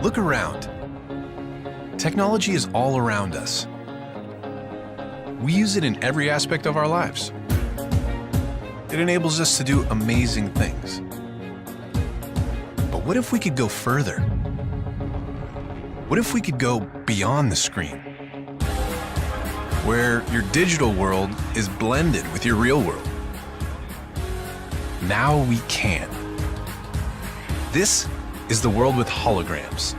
Look around. Technology is all around us. We use it in every aspect of our lives. It enables us to do amazing things. But what if we could go further? What if we could go beyond the screen? Where your digital world is blended with your real world. Now we can. This is the world with holograms.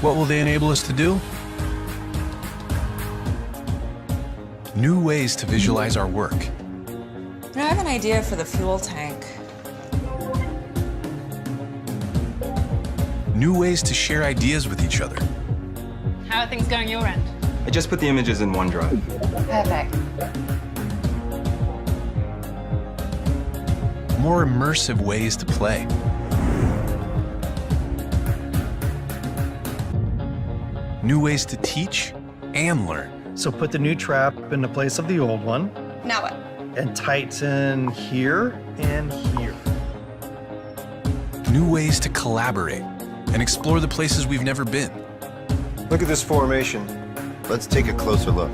What will they enable us to do? New ways to visualize our work. I have an idea for the fuel tank. New ways to share ideas with each other. How are things going your end? I just put the images in OneDrive. Perfect. More immersive ways to play. New ways to teach and learn. So put the new trap in the place of the old one. Now what? And tighten here and here. New ways to collaborate and explore the places we've never been. Look at this formation. Let's take a closer look.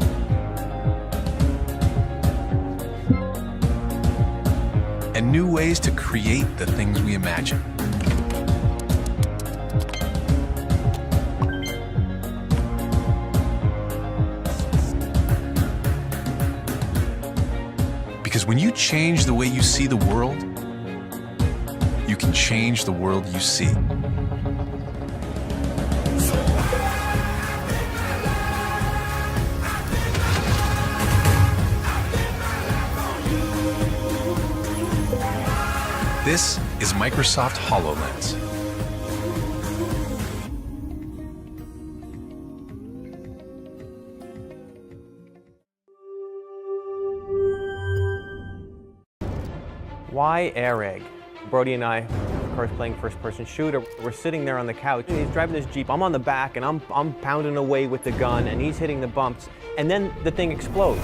And new ways to create the things we imagine. Because when you change the way you see the world, you can change the world you see. This is Microsoft HoloLens. Why air egg? Brody and I, of course, playing first-person shooter, we're sitting there on the couch, and he's driving this Jeep. I'm on the back, and I'm pounding away with the gun, and he's hitting the bumps, and then the thing explodes.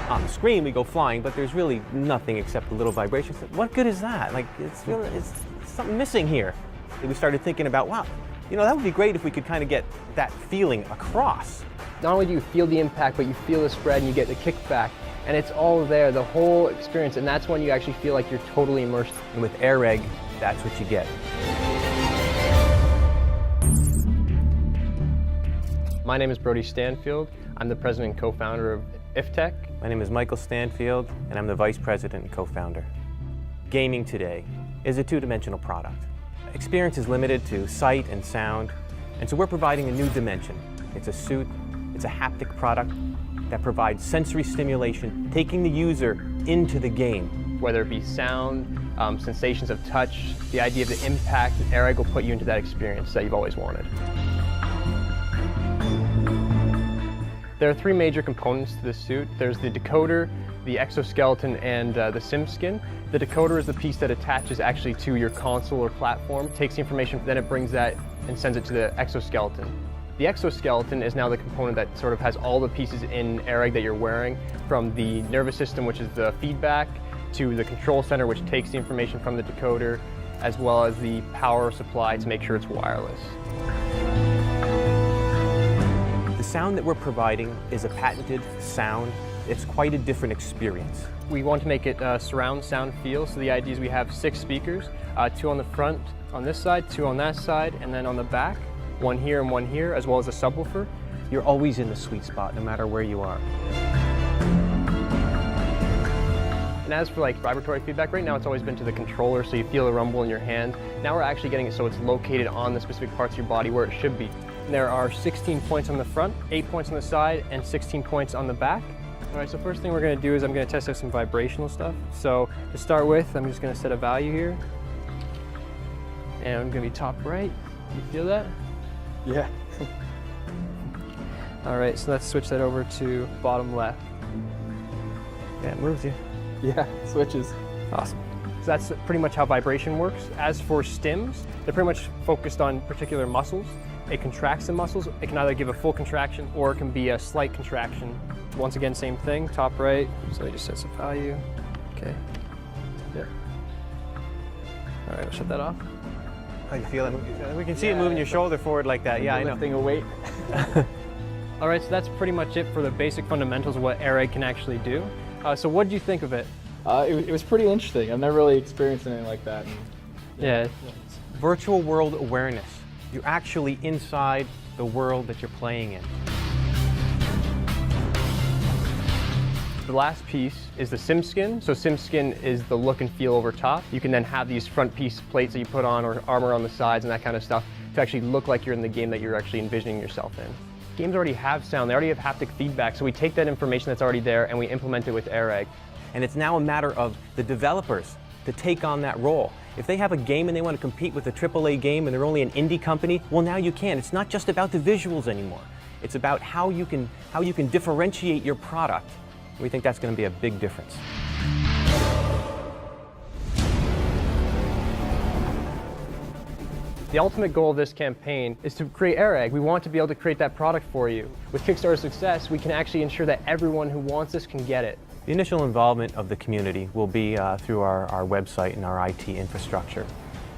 On the screen, we go flying, but there's really nothing except a little vibration. So what good is that? Like, it's something missing here. And we started thinking about, wow, you know, that would be great if we could kind of get that feeling across. Not only do you feel the impact, but you feel the spread and you get the kickback. And it's all there, the whole experience, and that's when you actually feel like you're totally immersed. And with air egg, that's what you get. My name is Brody Stanfield. I'm the president and co-founder of IFTech. My name is Michael Stanfield, and I'm the vice president and co-founder. Gaming today is a two-dimensional product. Experience is limited to sight and sound, and so we're providing a new dimension. It's a suit, it's a haptic product that provides sensory stimulation, taking the user into the game. Whether it be sound, sensations of touch, the idea of the impact, air egg will put you into that experience that you've always wanted. There are three major components to this suit. There's the decoder, the exoskeleton, and the sim skin. The decoder is the piece that attaches actually to your console or platform, takes the information, then it brings that and sends it to the exoskeleton. The exoskeleton is now the component that sort of has all the pieces in air egg that you're wearing, from the nervous system, which is the feedback, to the control center, which takes the information from the decoder, as well as the power supply to make sure it's wireless. The sound that we're providing is a patented sound. It's quite a different experience. We want to make it surround sound feel, so the idea is we have 6 speakers, 2 on the front on this side, 2 on that side, and then on the back, 1 here and 1 here, as well as a subwoofer. You're always in the sweet spot, no matter where you are. And as for like vibratory feedback, right now it's always been to the controller, so you feel the rumble in your hand. Now we're actually getting it so it's located on the specific parts of your body where it should be. There are 16 points on the front, 8 points on the side, and 16 points on the back. All right, so first thing we're gonna do is I'm gonna test out some vibrational stuff. So to start with, I'm just gonna set a value here. And I'm gonna be top right. You feel that? Yeah. All right, so let's switch that over to bottom left. Yeah, it moves you. Yeah, switches. Awesome. So that's pretty much how vibration works. As for stims, they're pretty much focused on particular muscles. It contracts the muscles. It can either give a full contraction or it can be a slight contraction. Once again, same thing, top right. So it just sets a value. Okay. Yeah. All right, I'll shut that off. How do you feel it? We can see it moving your shoulder forward like that. Yeah, I know. Lifting a weight. All right, so that's pretty much it for the basic fundamentals of what AirEgg can actually do. So what did you think of it? It was pretty interesting. I've never really experienced anything like that. Yeah. Virtual world awareness. You're actually inside the world that you're playing in. The last piece is the sim skin. So sim skin is the look and feel over top. You can then have these front piece plates that you put on or armor on the sides and that kind of stuff to actually look like you're in the game that you're actually envisioning yourself in. Games already have sound, they already have haptic feedback, so we take that information that's already there and we implement it with AirEgg. And it's now a matter of the developers to take on that role. If they have a game and they want to compete with a AAA game and they're only an indie company, well now you can. It's not just about the visuals anymore. It's about how you can differentiate your product. We think that's going to be a big difference. The ultimate goal of this campaign is to create AirEgg. We want to be able to create that product for you. With Kickstarter success, we can actually ensure that everyone who wants this can get it. The initial involvement of the community will be through our website and our IT infrastructure.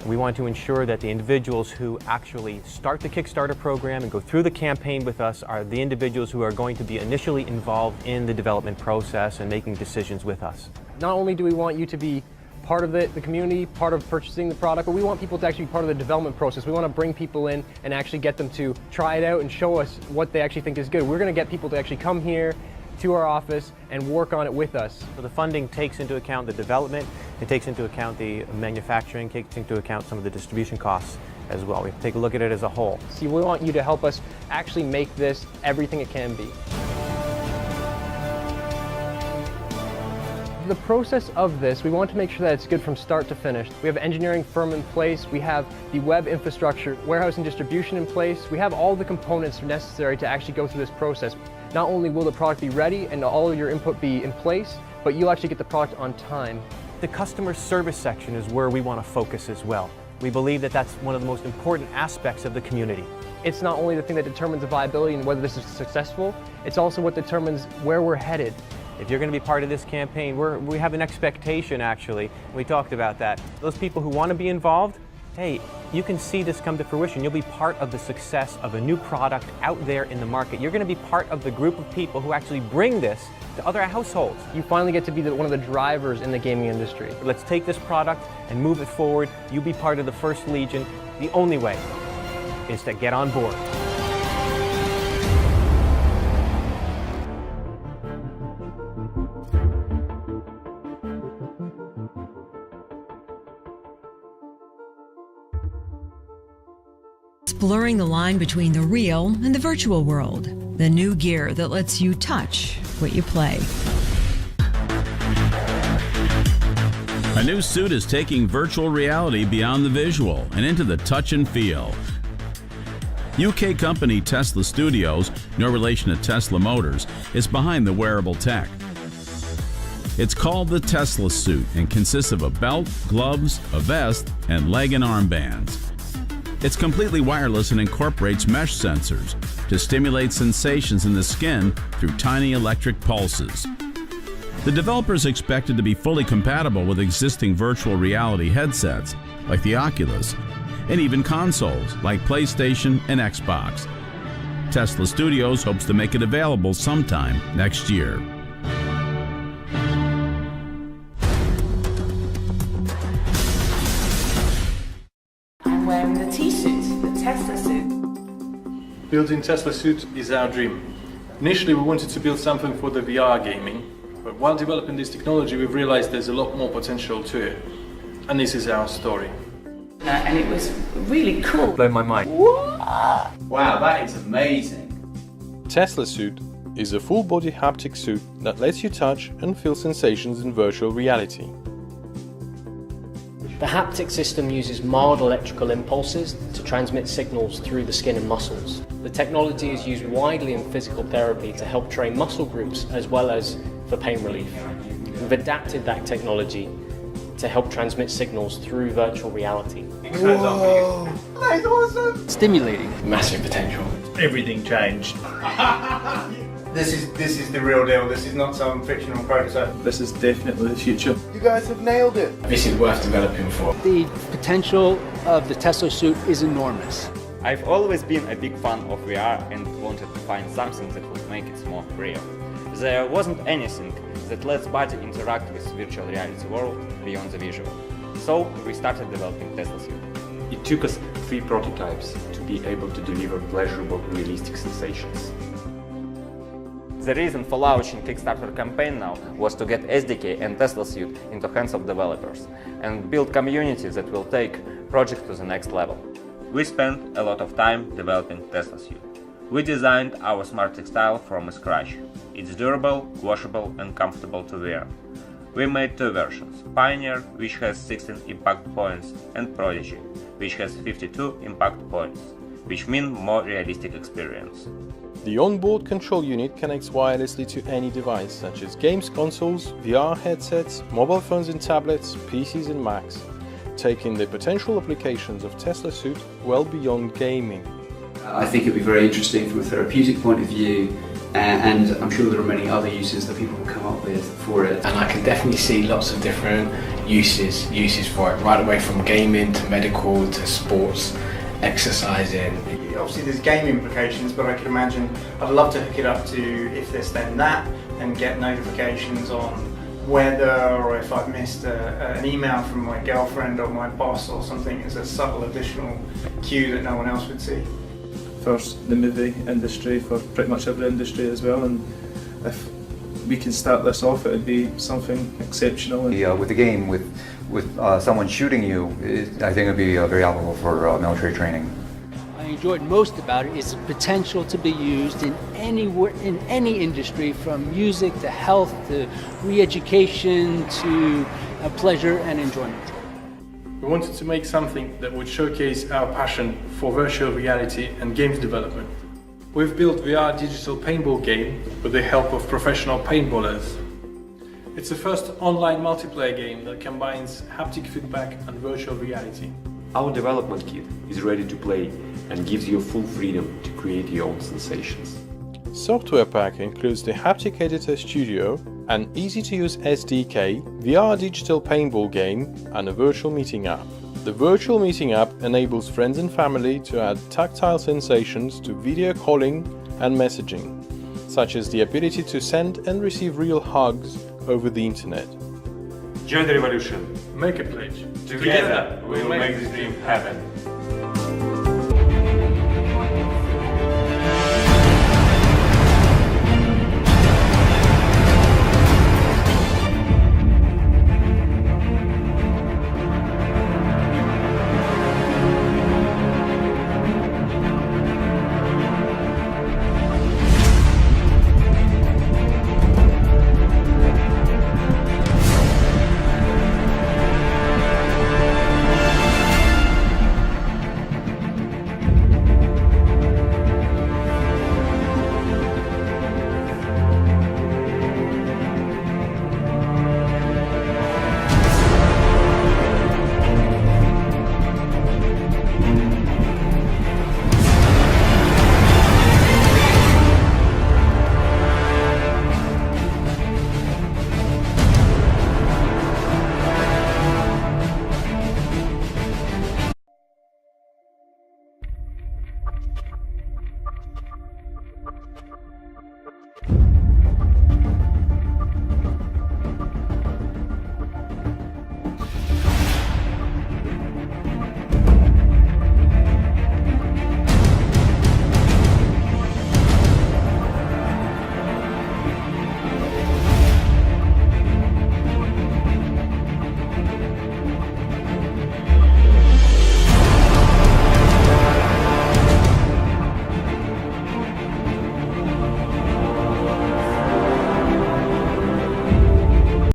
We want to ensure that the individuals who actually start the Kickstarter program and go through the campaign with us are the individuals who are going to be initially involved in the development process and making decisions with us. Not only do we want you to be part of the community, part of purchasing the product, but we want people to actually be part of the development process. We want to bring people in and actually get them to try it out and show us what they actually think is good. We're going to get people to actually come here to our office and work on it with us. So the funding takes into account the development, it takes into account the manufacturing, takes into account some of the distribution costs as well. We have to take a look at it as a whole. See, we want you to help us actually make this everything it can be. The process of this, we want to make sure that it's good from start to finish. We have an engineering firm in place, we have the web infrastructure, warehouse and distribution in place. We have all the components necessary to actually go through this process. Not only will the product be ready and all of your input be in place, but you'll actually get the product on time. The customer service section is where we want to focus as well. We believe that that's one of the most important aspects of the community. It's not only the thing that determines the viability and whether this is successful, it's also what determines where we're headed. If you're going to be part of this campaign, we have an expectation actually. We talked about that. Those people who want to be involved, hey, you can see this come to fruition. You'll be part of the success of a new product out there in the market. You're going to be part of the group of people who actually bring this to other households. You finally get to be one of the drivers in the gaming industry. Let's take this product and move it forward. You be part of the First Legion. The only way is to get on board. Blurring the line between the real and the virtual world. The new gear that lets you touch what you play. A new suit is taking virtual reality beyond the visual and into the touch and feel. UK company Tesla Studios, no relation to Tesla Motors, is behind the wearable tech. It's called the Tesla suit and consists of a belt, gloves, a vest, and leg and arm bands. It's completely wireless and incorporates mesh sensors to stimulate sensations in the skin through tiny electric pulses. The developer is expected to be fully compatible with existing virtual reality headsets like the Oculus, and even consoles like PlayStation and Xbox. Tesla Studios hopes to make it available sometime next year. I'm wearing the T-suit, the Tesla suit. Building Tesla suit is our dream. Initially we wanted to build something for the VR gaming, but while developing this technology we've realized there's a lot more potential to it. And this is our story. And it was really cool. Blown my mind. Wow, that is amazing. Tesla suit is a full-body haptic suit that lets you touch and feel sensations in virtual reality. The haptic system uses mild electrical impulses to transmit signals through the skin and muscles. The technology is used widely in physical therapy to help train muscle groups as well as for pain relief. We've adapted that technology to help transmit signals through virtual reality. Whoa. That's awesome! Stimulating. Massive potential. Everything changed. This is the real deal. This is not some fictional prototype. This is definitely the future. You guys have nailed it. This is worth developing for. The potential of the Tesla suit is enormous. I've always been a big fan of VR and wanted to find something that would make it more real. There wasn't anything that lets body interact with virtual reality world beyond the visual. So we started developing Tesla suit. It took us 3 prototypes to be able to deliver pleasurable, realistic sensations. The reason for launching Kickstarter campaign now was to get SDK and Tesla suit into hands of developers and build community that will take project to the next level. We spent a lot of time developing Tesla suit. We designed our smart textile from scratch. It's durable, washable and comfortable to wear. We made 2 versions, Pioneer, which has 16 impact points, and Prodigy, which has 52 impact points, which mean more realistic experience. The onboard control unit connects wirelessly to any device, such as games consoles, VR headsets, mobile phones and tablets, PCs and Macs, taking the potential applications of Tesla suit well beyond gaming. I think it'd be very interesting from a therapeutic point of view, and I'm sure there are many other uses that people will come up with for it. And I can definitely see lots of different uses for it, right away from gaming to medical to sports, exercising. Obviously there's game implications, but I can imagine I'd love to hook it up to if there's then that and get notifications on weather, or if I've missed an email from my girlfriend or my boss or something as a subtle additional cue that no one else would see. For the movie industry, for pretty much every industry as well, and if we can start this off, it would be something exceptional. With the game, with someone shooting you, I think it would be very helpful for military training. I enjoyed most about it is the potential to be used in any industry, from music to health to re-education to pleasure and enjoyment. We wanted to make something that would showcase our passion for virtual reality and games development. We've built VR digital paintball game with the help of professional paintballers. It's the first online multiplayer game that combines haptic feedback and virtual reality. Our development kit is ready to play and gives you full freedom to create your own sensations. Software pack includes the Haptic Editor Studio, an easy-to-use SDK, VR digital paintball game, and a virtual meeting app. The virtual meeting app enables friends and family to add tactile sensations to video calling and messaging, such as the ability to send and receive real hugs over the internet. Join the revolution. Make a pledge. Together we will make this dream happen.